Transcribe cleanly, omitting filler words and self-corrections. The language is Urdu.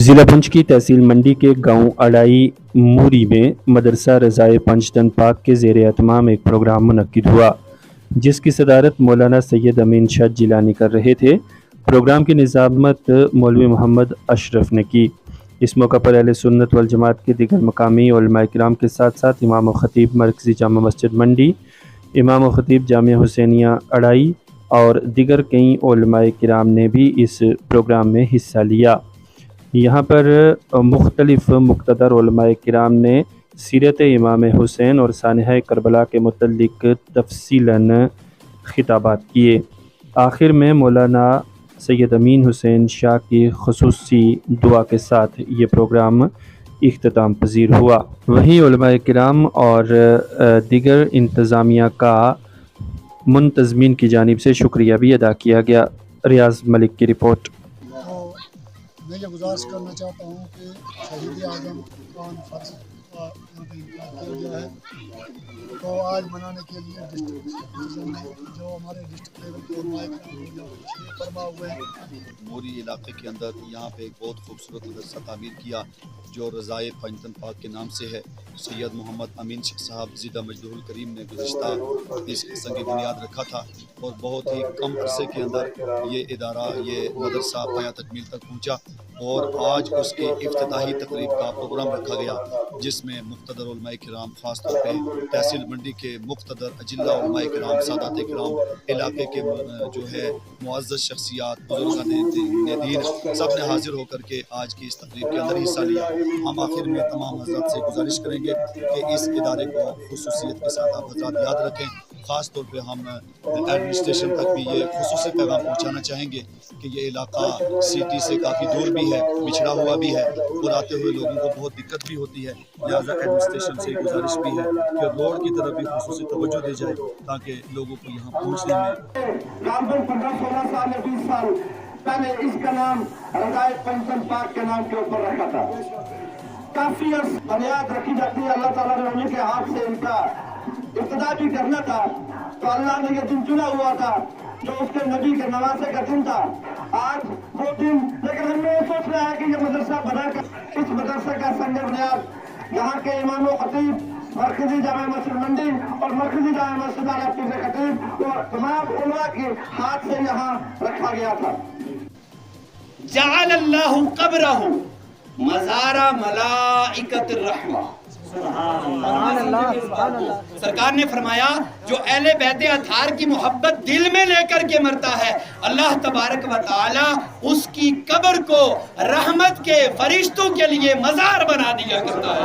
ضلع پنچ کی تحصیل منڈی کے گاؤں اڑائی موری میں مدرسہ رضائے پنجتن پاک کے زیر اہتمام ایک پروگرام منعقد ہوا جس کی صدارت مولانا سید امین شاہ جیلانی کر رہے تھے۔ پروگرام کی نظامت مولوی محمد اشرف نے کی۔ اس موقع پر اہل سنت والجماعت کے دیگر مقامی علماء کرام کے ساتھ ساتھ امام و خطیب مرکزی جامع مسجد منڈی، امام و خطیب جامعہ حسینیہ اڑائی اور دیگر کئی علماء کرام نے بھی اس پروگرام میں حصہ لیا۔ یہاں پر مختلف مقتدر علماء کرام نے سیرت امام حسین اور سانحہ کربلا کے متعلق تفصیلاً خطابات کیے۔ آخر میں مولانا سید امین حسین شاہ کی خصوصی دعا کے ساتھ یہ پروگرام اختتام پذیر ہوا۔ وہیں علماء کرام اور دیگر انتظامیہ کا منتظمین کی جانب سے شکریہ بھی ادا کیا گیا۔ ریاض ملک کی رپورٹ۔ میں یہ گزارش کرنا چاہتا ہوں کہ شہید اعظم خان فرض کا انتخاب کیا گیا ہے، تو آج منانے کے لیے ڈسٹرکٹ ڈویژن میں جو ہمارے ڈسٹرکٹ لیول کے علماء کرام فرما ہوئے ہیں موری علاقے کے اندر یہاں پہ ایک بہت خوبصورت مدرسہ تعمیر کیا جو رضائے پنجتن پاک کے نام سے ہے۔ سید محمد امین شاہ صاحب زدہ مجدہ الکریم نے گزشتہ اس سنگ بنیاد رکھا تھا اور بہت ہی کم عرصے کے اندر یہ ادارہ، یہ مدرسہ پایہ تکمیل تک پہنچا اور آج اس کی افتتاحی تقریب کا پروگرام رکھا گیا جس میں مقتدر علماء کرام، خاص طور پہ تحصیل منڈی کے مقتدر اجلاء علماء کرام، سادات کرام، علاقے کے جو ہے معزز شخصیات، بزرگان دین، سب نے حاضر ہو کر کے آج کی اس تقریب کے اندر حصہ لیا۔ ہم آخر میں تمام حضرات سے گزارش کریں گے کہ اس ادارے کو خصوصیت کے ساتھ آپ حضرات یاد رکھیں۔ خاص طور پہ ہم ایڈمنسٹریشن تک بھی یہ خصوصی پیغام پہنچانا چاہیں گے کہ یہ علاقہ سٹی سے کافی دور بھی ہے، بچھڑا ہوا بھی ہے اور آتے ہوئے لوگوں کو بہت دقت بھی ہوتی ہے، لہٰذا ایڈمنسٹریشن سے گزارش بھی ہے کہ روڈ کی طرف بھی خصوصی توجہ دی جائے تاکہ لوگوں کو یہاں پہنچنے میں 15-16 سال یا 20 سال پہلے اس کا نام رضائے پنجتن پاک کے نام کے اوپر رکھا تھا۔ کافی بنیاد رکھی جاتی ہے، اللہ تعالیٰ نے انہیں کے ہاتھ سے ان کا ابتدا بھی کرنا تھا، تو اللہ نے یہ دن چنا ہوا تھا جو اس کے نبی کے نواسے کا دن تھا۔ آج وہ دن، لیکن ہم نے یہ سوچ رہا ہے کہ یہ مدرسہ بنا کر اس مدرسے کا سنگ بنیاد یہاں کے امام و خطیب مرکزی جامع مسجد منڈی اور مرکزی جامع مسجد پیر خطیب اور تمام علماء کے ہاتھ سے یہاں رکھا گیا تھا۔ جعل اللہ قبرہ مزار ملائکۃ الرحمہ۔ سرکار نے فرمایا جو اہل بیت اطہار کی محبت دل میں لے کر کے مرتا ہے، اللہ تبارک و تعالی اس کی قبر کو رحمت کے فرشتوں کے لیے مزار بنا دیا کرتا ہے۔